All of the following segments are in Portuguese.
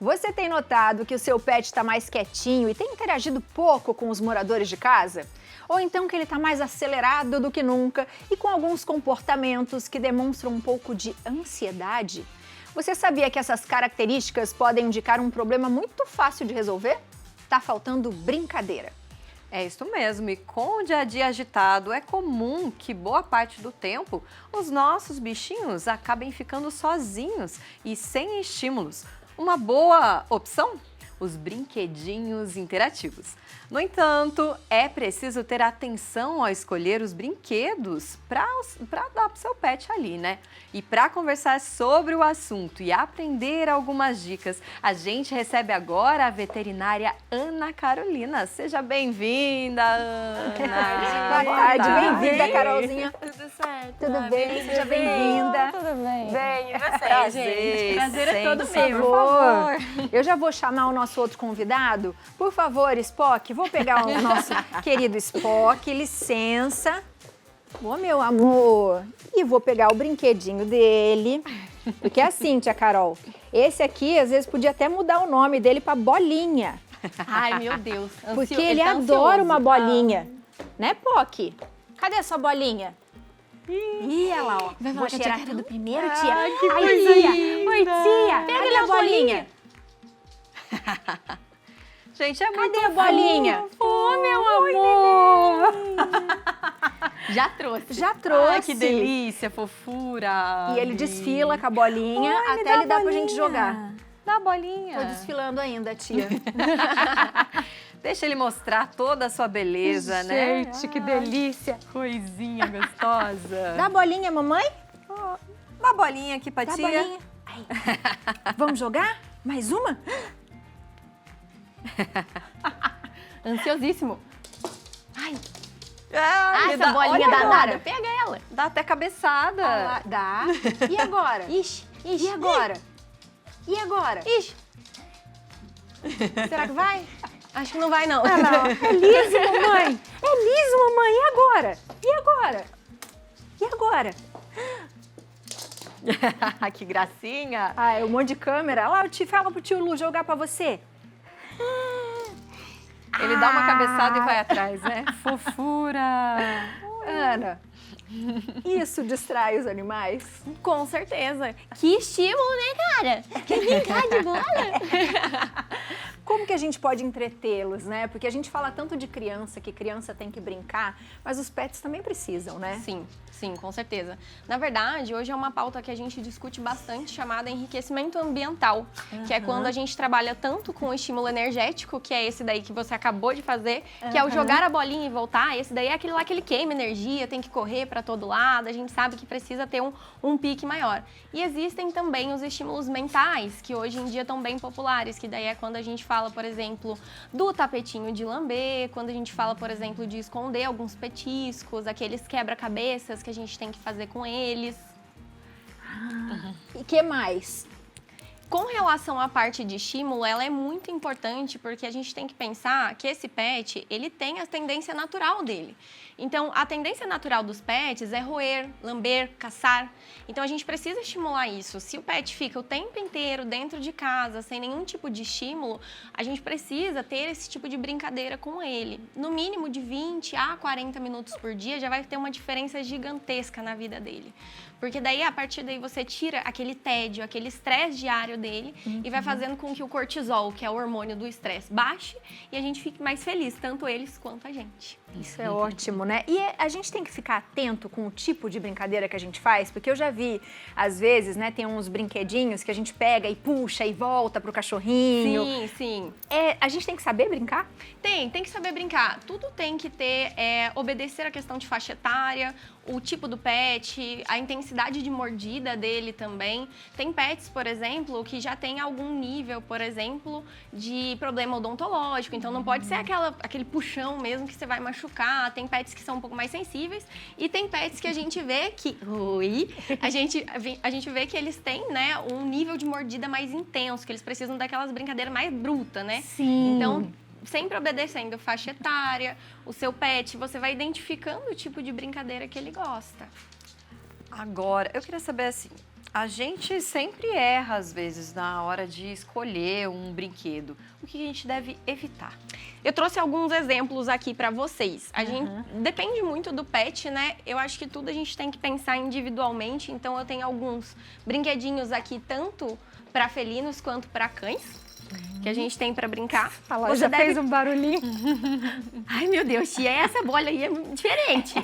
Você tem notado que o seu pet está mais quietinho e tem interagido pouco com os moradores de casa? Ou então que ele está mais acelerado do que nunca e com alguns comportamentos que demonstram um pouco de ansiedade? Você sabia que essas características podem indicar um problema muito fácil de resolver? Tá faltando brincadeira. É isso mesmo, e com o dia a dia agitado, é comum que boa parte do tempo os nossos bichinhos acabem ficando sozinhos e sem estímulos. Uma boa opção? Os brinquedinhos interativos. No entanto, é preciso ter atenção ao escolher os brinquedos para dar para o seu pet ali, né? E para conversar sobre o assunto e aprender algumas dicas, a gente recebe agora a veterinária Ana Carolina. Seja bem-vinda, Ana! Boa tarde, bem-vinda, Carolzinha. Tudo certo? Tudo bem? Seja bem-vinda. Tudo bem. Bem, e você, Prazer, gente? Prazer é todo Por meu. favor. Eu já vou chamar o nosso outro convidado. Por favor, Spock, vou pegar o nosso querido Spock, licença. Ô, meu amor. E vou pegar o brinquedinho dele. Porque é assim, tia Carol, esse aqui, às vezes, podia até mudar o nome dele para Bolinha. Ai, meu Deus. Porque ele tá adora ansioso. uma bolinha. Né, Poc? Cadê a sua bolinha? Ih, olha lá, ó. Vai Vou falar com a cheirar tia tudo Carol? primeiro, tia. Ai, que Ai, coisa tia. linda. Oi, tia. Pega Cadê a a bolinha? Gente, é muito Cadê a bolinha? Ô, meu amor! Já trouxe. Já trouxe. Ai, que delícia, fofura! E ele desfila com a bolinha Ai, me até dá ele a dar pra bolinha. gente jogar. Dá a bolinha. Tô desfilando ainda, tia. Deixa ele mostrar toda a sua beleza, né? Gente, que delícia. Coisinha gostosa. Dá a bolinha, mamãe? Dá a bolinha aqui pra Dá a tia. bolinha. Aí. Vamos jogar? Mais uma? Ansiosíssimo. Ai, Ah, essa bolinha olha danada. agora. Pega ela. Dá até cabeçada. lá, dá. E agora? Ixi. E agora? E agora? Ixi. Será que vai? Acho que não vai, não. Ah, não. É liso, mamãe. É liso, mamãe. E agora? E agora? E agora? Que gracinha. Ah, é um monte de câmera. Lá, eu te falo pro tio Lu jogar pra você. Ele dá uma cabeçada e vai atrás, né? Fofura. Ana, isso distrai os animais? Com certeza. Que estímulo, né, cara? Quer brincar de bola? Como que a gente pode entretê-los, né? Porque a gente fala tanto de criança, que criança tem que brincar, mas os pets também precisam, né? Sim, com certeza. Na verdade, hoje é uma pauta que a gente discute bastante, chamada enriquecimento ambiental, que é quando a gente trabalha tanto com o estímulo energético, que é esse daí que você acabou de fazer, que é o jogar a bolinha e voltar. Esse daí é aquele lá que ele queima energia, tem que correr para todo lado, a gente sabe que precisa ter um pique maior. E existem também os estímulos mentais, que hoje em dia estão bem populares, que daí é quando a gente fala, por exemplo, do tapetinho de lamber, quando a gente fala, por exemplo, de esconder alguns petiscos, aqueles quebra-cabeças que a gente tem que fazer com eles. E que mais? Com relação à parte de estímulo, ela é muito importante porque a gente tem que pensar que esse pet, ele tem a tendência natural dele. Então, a tendência natural dos pets é roer, lamber, caçar. Então, a gente precisa estimular isso. Se o pet fica o tempo inteiro dentro de casa, sem nenhum tipo de estímulo, a gente precisa ter esse tipo de brincadeira com ele. No mínimo de 20 a 40 minutos por dia, já vai ter uma diferença gigantesca na vida dele. Porque daí, a partir daí, você tira aquele tédio, aquele estresse diário dele e vai fazendo com que o cortisol, que é o hormônio do estresse, baixe e a gente fique mais feliz, tanto eles quanto a gente. Isso é ótimo, né? E a gente tem que ficar atento com o tipo de brincadeira que a gente faz, porque eu já vi, às vezes, né, tem uns brinquedinhos que a gente pega e puxa e volta pro cachorrinho. Sim. A gente tem que saber brincar? Tem que saber brincar. Tudo tem que ter, obedecer a questão de faixa etária, o tipo do pet, a intensidade de mordida dele também. Tem pets, por exemplo, que já tem algum nível, por exemplo, de problema odontológico. Então, não pode ser aquele puxão mesmo que você vai machucar. Tem pets que são um pouco mais sensíveis e tem pets que a gente vê que... a gente vê que eles têm, né, um nível de mordida mais intenso, que eles precisam daquelas brincadeiras mais brutas, né? Sim. Então, sempre obedecendo faixa etária, o seu pet, você vai identificando o tipo de brincadeira que ele gosta. Agora, eu queria saber assim, A gente sempre erra, às vezes, na hora de escolher um brinquedo. O que a gente deve evitar? Eu trouxe alguns exemplos aqui para vocês. A gente depende muito do pet, né? Eu acho que tudo a gente tem que pensar individualmente. Então, eu tenho alguns brinquedinhos aqui, tanto para felinos quanto para cães, que a gente tem para brincar. A loja fez um barulhinho. Ai, meu Deus, tia, essa bola aí é diferente.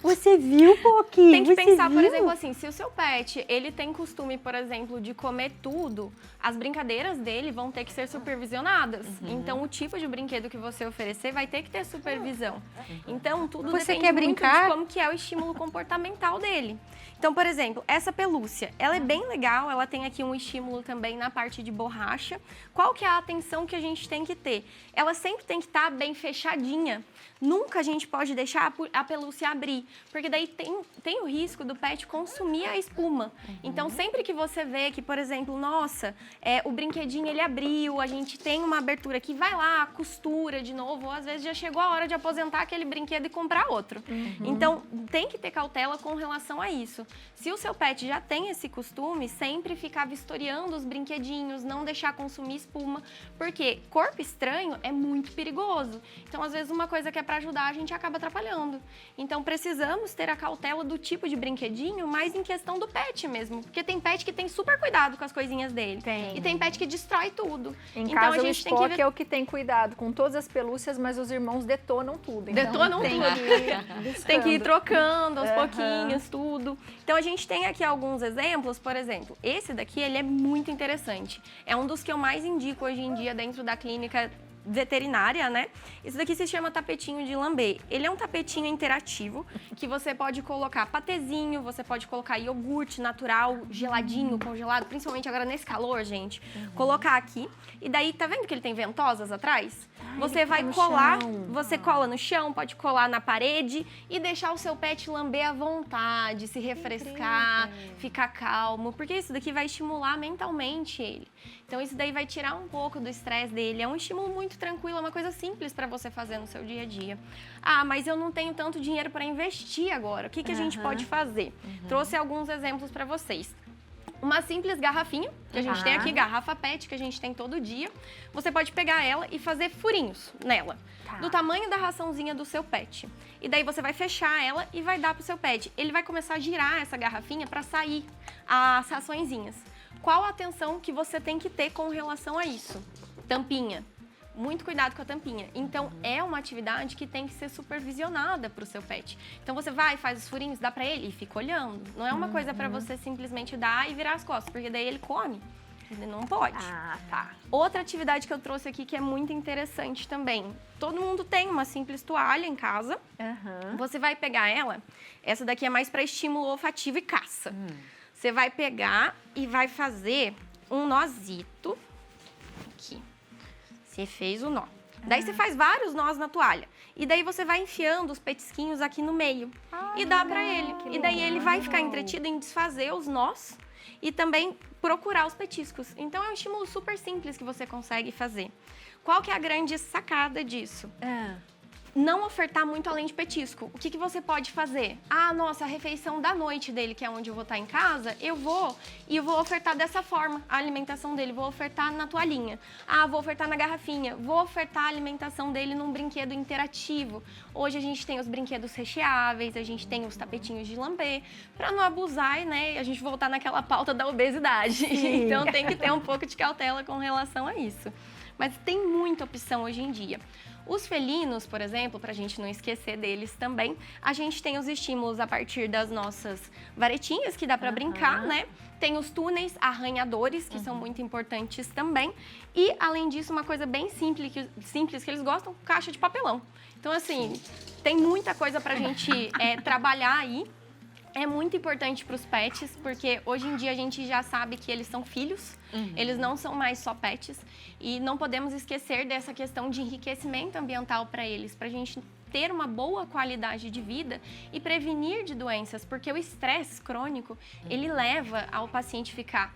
Você viu, Poki? Tem que pensar, por exemplo, assim, se o seu pet, ele tem costume, por exemplo, de comer tudo, as brincadeiras dele vão ter que ser supervisionadas. Então, o tipo de brinquedo que você oferecer vai ter que ter supervisão. Então, tudo Você depende quer muito brincar? de como que é o estímulo comportamental dele. Então, por exemplo, essa pelúcia, ela é bem legal, ela tem aqui um estímulo também na parte de borracha. Qual que é a atenção que a gente tem que ter? Ela sempre tem que estar bem fechadinha. Nunca a gente pode deixar a pelúcia abrir, porque daí tem o risco do pet consumir a espuma. Então, sempre que você vê que, por exemplo, nossa, o brinquedinho ele abriu, a gente tem uma abertura aqui, vai lá, costura de novo, ou às vezes já chegou a hora de aposentar aquele brinquedo e comprar outro. Então, tem que ter cautela com relação a isso. Se o seu pet já tem esse costume, sempre ficar vistoriando os brinquedinhos, não deixar consumir espuma, porque corpo estranho é muito perigoso. Então, às vezes, uma coisa que é para ajudar, a gente acaba atrapalhando. Então, precisamos ter a cautela do tipo de brinquedinho, mas em questão do pet mesmo. Porque tem pet que tem super cuidado com as coisinhas dele. Tem. E tem pet que destrói tudo. Em então, casa, a o gente tem Spock que é o que tem cuidado com todas as pelúcias, mas os irmãos detonam tudo. Então, Detonam tem tudo. que ir Tem que ir buscando. trocando aos pouquinhos, tudo. Então, a gente tem aqui alguns exemplos. Por exemplo, esse daqui, ele é muito interessante. É um dos que eu mais indico hoje em dia dentro da clínica veterinária, né? Isso daqui se chama tapetinho de lamber. Ele é um tapetinho interativo que você pode colocar patezinho, você pode colocar iogurte natural, geladinho, congelado, principalmente agora nesse calor, gente. Colocar aqui. E daí, tá vendo que ele tem ventosas atrás? Você vai colar, você cola no chão, pode colar na parede e deixar o seu pet lamber à vontade, se refrescar, ficar calmo, porque isso daqui vai estimular mentalmente ele. Então, isso daí vai tirar um pouco do estresse dele. É um estímulo muito tranquilo, é uma coisa simples para você fazer no seu dia a dia. Ah, mas eu não tenho tanto dinheiro para investir agora. O que a gente pode fazer? Trouxe alguns exemplos para vocês. Uma simples garrafinha, que a gente tem aqui, garrafa PET, que a gente tem todo dia. Você pode pegar ela e fazer furinhos nela, do tamanho da raçãozinha do seu pet. E daí você vai fechar ela e vai dar pro seu pet. Ele vai começar a girar essa garrafinha para sair as raçõezinhas. Qual a atenção que você tem que ter com relação a isso? Tampinha. Muito cuidado com a tampinha. Então, é uma atividade que tem que ser supervisionada para o seu pet. Então, você vai, faz os furinhos, dá para ele e fica olhando. Não é uma coisa para você simplesmente dar e virar as costas, porque daí ele come. Ele não pode. Ah, tá. Outra atividade que eu trouxe aqui que é muito interessante também. Todo mundo tem uma simples toalha em casa. Você vai pegar ela. Essa daqui é mais para estímulo olfativo e caça. Você vai pegar e vai fazer um nozito aqui. Você fez o nó. Daí você faz vários nós na toalha. E daí você vai enfiando os petisquinhos aqui no meio. E dá pra ele. E daí ele vai ficar entretido em desfazer os nós e também procurar os petiscos. Então é um estímulo super simples que você consegue fazer. Qual que é a grande sacada disso? Não ofertar muito além de petisco. O que você pode fazer? Ah, nossa, a refeição da noite dele, que é onde eu vou estar em casa, eu vou ofertar dessa forma a alimentação dele. Vou ofertar na toalhinha. Ah, vou ofertar na garrafinha. Vou ofertar a alimentação dele num brinquedo interativo. Hoje a gente tem os brinquedos recheáveis, a gente tem os tapetinhos de lamber, para não abusar, né? A gente voltar naquela pauta da obesidade. Então tem que ter um pouco de cautela com relação a isso. Mas tem muita opção hoje em dia. Os felinos, por exemplo, para a gente não esquecer deles também, a gente tem os estímulos a partir das nossas varetinhas, que dá para brincar, né? Tem os túneis arranhadores, que são muito importantes também. E, além disso, uma coisa bem simples que eles gostam, caixa de papelão. Então, assim, tem muita coisa para a gente trabalhar aí. É muito importante para os pets, porque hoje em dia a gente já sabe que eles são filhos, eles não são mais só pets, e não podemos esquecer dessa questão de enriquecimento ambiental para eles, para a gente ter uma boa qualidade de vida e prevenir de doenças, porque o estresse crônico, ele leva ao paciente ficar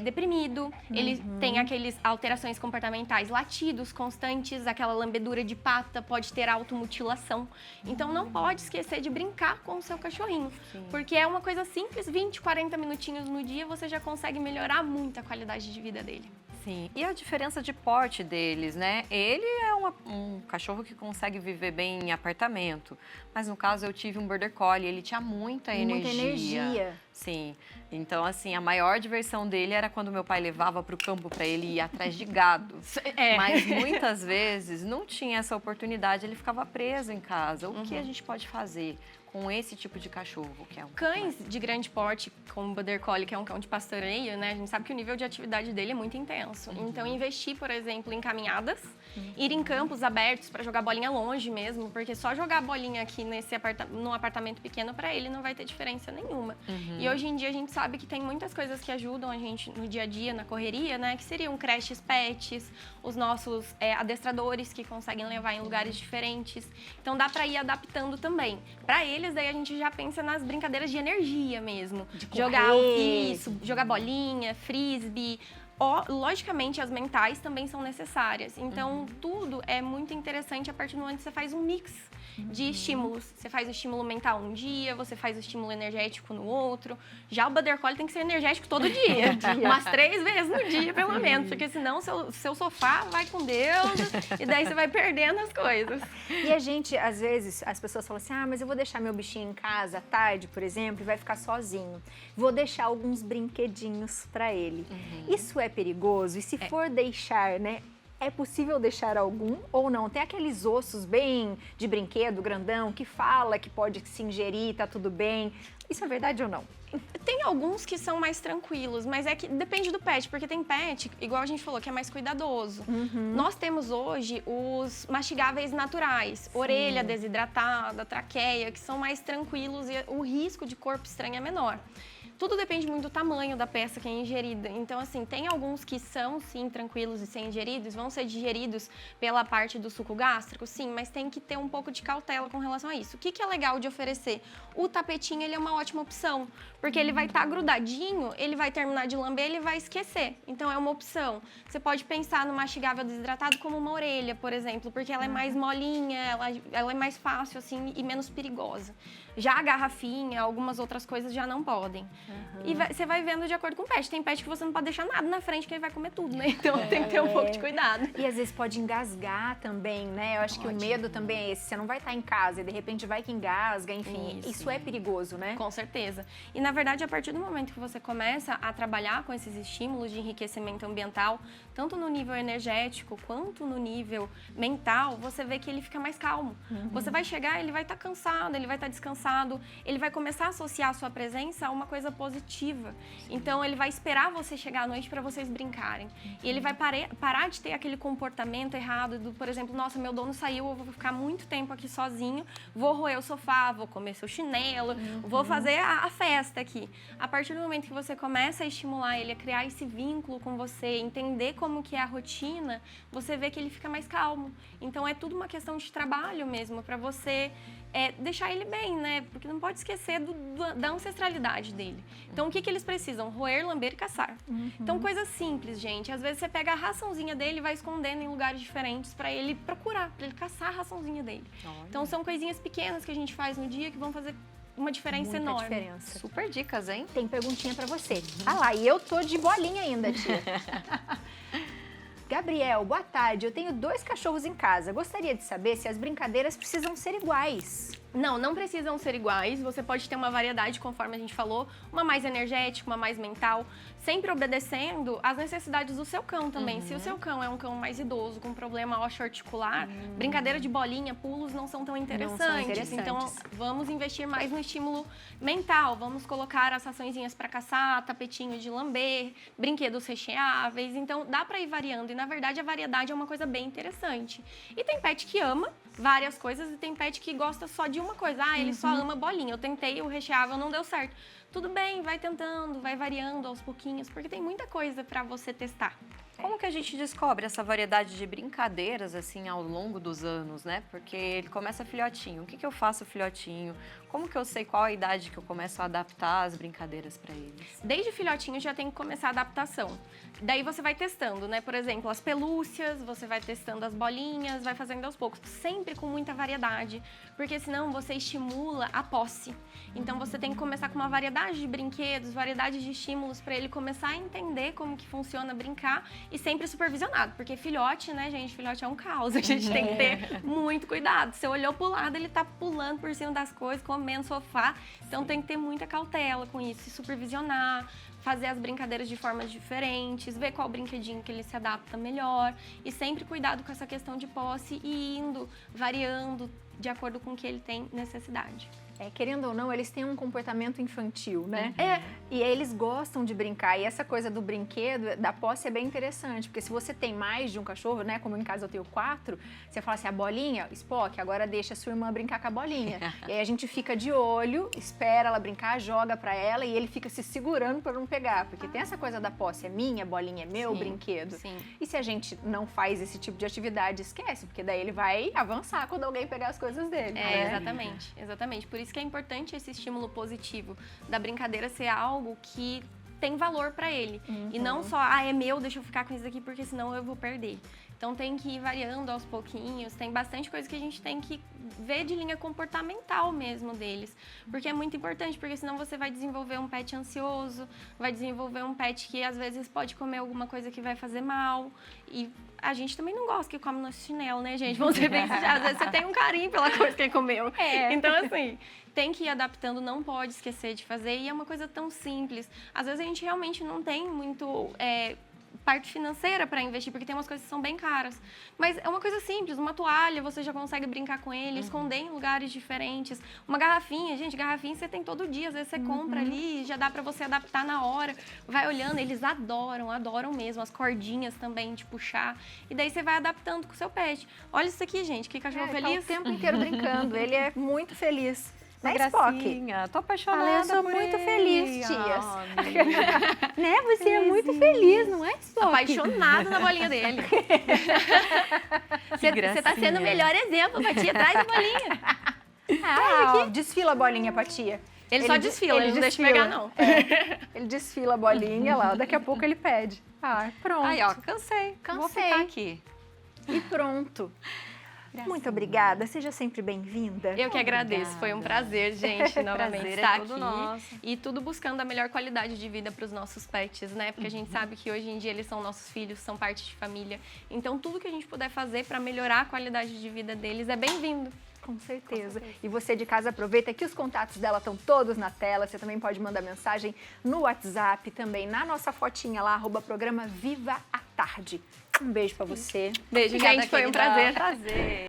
deprimido, ele tem aqueles alterações comportamentais, latidos constantes, aquela lambedura de pata, pode ter automutilação. Então não pode esquecer de brincar com o seu cachorrinho, porque é uma coisa simples, 20, 40 minutinhos no dia você já consegue melhorar muito a qualidade de vida dele. Sim, e a diferença de porte deles, né? Ele é um cachorro que consegue viver bem em apartamento, mas no caso eu tive um Border Collie, ele tinha muita energia. Muita energia. Sim, então assim, a maior diversão dele era quando meu pai levava para o campo para ele ir atrás de gado. Mas muitas vezes não tinha essa oportunidade, ele ficava preso em casa. O que a gente pode fazer com esse tipo de cachorro? Que é Cães de grande porte, como o Border Collie, que é um cão de pastoreio, né? A gente sabe que o nível de atividade dele é muito intenso. Então, investir, por exemplo, em caminhadas, ir em campos abertos para jogar bolinha longe mesmo, porque só jogar bolinha aqui num apartamento pequeno para ele não vai ter diferença nenhuma. E hoje em dia a gente sabe que tem muitas coisas que ajudam a gente no dia a dia, na correria, né? Que seriam creches pets, os nossos adestradores que conseguem levar em lugares diferentes. Então, dá para ir adaptando também. Para eles, daí a gente já pensa nas brincadeiras de energia mesmo. De Jogar bolinha, frisbee. Logicamente, as mentais também são necessárias. Então, tudo é muito interessante a partir do momento que você faz um mix de estímulos. Você faz o estímulo mental um dia, você faz o estímulo energético no outro. Já o Border Collie tem que ser energético todo dia. Umas 3 vezes no dia, pelo menos. Porque senão seu sofá vai com Deus e daí você vai perdendo as coisas. E a gente, às vezes, as pessoas falam assim, mas eu vou deixar meu bichinho em casa à tarde, por exemplo, e vai ficar sozinho. Vou deixar alguns brinquedinhos para ele. Isso é perigoso? E se for deixar, né? É possível deixar algum ou não? Tem aqueles ossos bem de brinquedo, grandão, que fala que pode se ingerir, tá tudo bem. Isso é verdade ou não? Tem alguns que são mais tranquilos, mas é que depende do pet, porque tem pet, igual a gente falou, que é mais cuidadoso. Nós temos hoje os mastigáveis naturais, orelha desidratada, traqueia, que são mais tranquilos e o risco de corpo estranho é menor. Tudo depende muito do tamanho da peça que é ingerida. Então, assim, tem alguns que são, sim, tranquilos de ser ingeridos, vão ser digeridos pela parte do suco gástrico, sim, mas tem que ter um pouco de cautela com relação a isso. O que é legal de oferecer? O tapetinho, ele é uma ótima opção, porque ele vai estar grudadinho, ele vai terminar de lamber, ele vai esquecer. Então, é uma opção. Você pode pensar no mastigável desidratado como uma orelha, por exemplo, porque ela é mais molinha, ela é mais fácil, assim, e menos perigosa. Já a garrafinha, algumas outras coisas já não podem. E você vai vendo de acordo com o pet. Tem pet que você não pode deixar nada na frente, que ele vai comer tudo, né? Então tem que ter um pouco de cuidado. E às vezes pode engasgar também, né? Eu acho que o medo também é esse. Você não vai estar em casa e de repente vai que engasga, enfim. Isso é perigoso, né? Com certeza. E na verdade, a partir do momento que você começa a trabalhar com esses estímulos de enriquecimento ambiental, tanto no nível energético quanto no nível mental, você vê que ele fica mais calmo. Você vai chegar, ele vai estar cansado, ele vai estar descansado, ele vai começar a associar a sua presença a uma coisa positiva. Então, ele vai esperar você chegar à noite para vocês brincarem. E ele vai parar de ter aquele comportamento errado do, por exemplo, nossa, meu dono saiu, eu vou ficar muito tempo aqui sozinho, vou roer o sofá, vou comer seu chinelo, vou fazer a festa aqui. A partir do momento que você começa a estimular ele a criar esse vínculo com você, entender como que é a rotina, você vê que ele fica mais calmo. Então, é tudo uma questão de trabalho mesmo, para você deixar ele bem, né? Porque não pode esquecer da ancestralidade dele. Então, o que eles precisam? Roer, lamber e caçar. Então, coisa simples, gente. Às vezes, você pega a raçãozinha dele e vai escondendo em lugares diferentes para ele procurar, para ele caçar a raçãozinha dele. Então, são coisinhas pequenas que a gente faz no dia que vão fazer uma diferença enorme. Diferença. Super dicas, hein? Tem perguntinha para você. Lá, e eu tô de bolinha ainda, tia. Gabriel, boa tarde. Eu tenho 2 cachorros em casa. Gostaria de saber se as brincadeiras precisam ser iguais. Não precisam ser iguais. Você pode ter uma variedade, conforme a gente falou, uma mais energética, uma mais mental, sempre obedecendo às necessidades do seu cão também. Se o seu cão é um cão mais idoso, com problema osteoarticular, brincadeira de bolinha, pulos não são tão interessantes. Então, vamos investir mais no estímulo mental. Vamos colocar as raçõezinhas para caçar, tapetinho de lamber, brinquedos recheáveis. Então, dá para ir variando. E, na verdade, a variedade é uma coisa bem interessante. E tem pet que ama várias coisas e tem pet que gosta só de uma coisa. Ele só ama bolinha. Eu tentei o recheável, não deu certo. tudo bem, vai tentando, vai variando aos pouquinhos, porque tem muita coisa para você testar. Como que a gente descobre essa variedade de brincadeiras, assim, ao longo dos anos, né? Porque ele começa filhotinho. O que eu faço filhotinho? Como que eu sei qual a idade que eu começo a adaptar as brincadeiras para eles? Desde filhotinho já tem que começar a adaptação. Daí você vai testando, né? Por exemplo, as pelúcias, você vai testando as bolinhas, vai fazendo aos poucos, sempre com muita variedade, porque senão você estimula a posse. Então você tem que começar com uma variedade de brinquedos, variedade de estímulos para ele começar a entender como que funciona brincar e sempre supervisionado, porque filhote, né, gente? Filhote é um caos, a gente tem que ter muito cuidado. Você olhou pro lado, ele tá pulando por cima das coisas, comendo sofá, então tem que ter muita cautela com isso, e supervisionar, fazer as brincadeiras de formas diferentes, ver qual brinquedinho que ele se adapta melhor e sempre cuidado com essa questão de posse e indo, variando de acordo com o que ele tem necessidade. Querendo ou não, eles têm um comportamento infantil, né? E eles gostam de brincar. E essa coisa do brinquedo, da posse, é bem interessante. Porque se você tem mais de um cachorro, né? Como em casa eu tenho 4, você fala assim, a bolinha, Spock, agora deixa a sua irmã brincar com a bolinha. E aí a gente fica de olho, espera ela brincar, joga pra ela e ele fica se segurando pra não pegar. Porque tem essa coisa da posse, é minha, a bolinha é meu, Sim, brinquedo. sim. E se a gente não faz esse tipo de atividade, esquece. Porque daí ele vai avançar quando alguém pegar as coisas dele. né? Exatamente, exatamente. Por isso que é importante esse estímulo positivo da brincadeira ser algo que tem valor para ele. E não só, é meu, deixa eu ficar com isso aqui porque senão eu vou perder. Então tem que ir variando aos pouquinhos, tem bastante coisa que a gente tem que ver de linha comportamental mesmo deles. Porque é muito importante, porque senão você vai desenvolver um pet ansioso, vai desenvolver um pet que às vezes pode comer alguma coisa que vai fazer mal. E a gente também não gosta que come nosso chinelo, né, gente? Vamos ser bem sinceros, às vezes você tem um carinho pela coisa que ele comeu. Então, assim, tem que ir adaptando, não pode esquecer de fazer. E é uma coisa tão simples. Às vezes a gente realmente não tem muito parte financeira para investir, porque tem umas coisas que são bem caras. Mas é uma coisa simples, uma toalha, você já consegue brincar com ele, esconder em lugares diferentes. Uma garrafinha, gente, garrafinha você tem todo dia, às vezes você compra ali, já dá para você adaptar na hora. Vai olhando, eles adoram, adoram mesmo. As cordinhas também de puxar. E daí você vai adaptando com o seu pet. Olha isso aqui, gente, que cachorro feliz. Tá o tempo inteiro brincando, ele é muito feliz. Uma Né, Spock? gracinha. Tô apaixonada Fala, eu sou por muito ele. feliz, tias. Ah, Né? Você é muito feliz, não é, Spock? Apaixonado na bolinha dele. Você tá sendo o melhor exemplo, pra tia. Traz a bolinha. Desfila a bolinha pra tia. Ele só desfila, ele não deixa desfila. pegar, não. Ele desfila a bolinha lá, daqui a pouco ele pede. Pronto. Aí, ó, cansei. Vou Cansei. ficar aqui. E pronto. Muito obrigada, seja sempre bem-vinda. Eu que agradeço, foi um prazer, gente, novamente Prazer é estar todo aqui. nosso. E tudo buscando a melhor qualidade de vida para os nossos pets, né? Porque a gente sabe que hoje em dia eles são nossos filhos, são parte de família. Então, tudo que a gente puder fazer para melhorar a qualidade de vida deles é bem-vindo. Com certeza. E você de casa aproveita que os contatos dela estão todos na tela. Você também pode mandar mensagem no WhatsApp, também na nossa fotinha lá, @programa Viva a Tarde. Um beijo pra você. Beijo, Obrigada, gente, foi um querida. prazer. Prazer.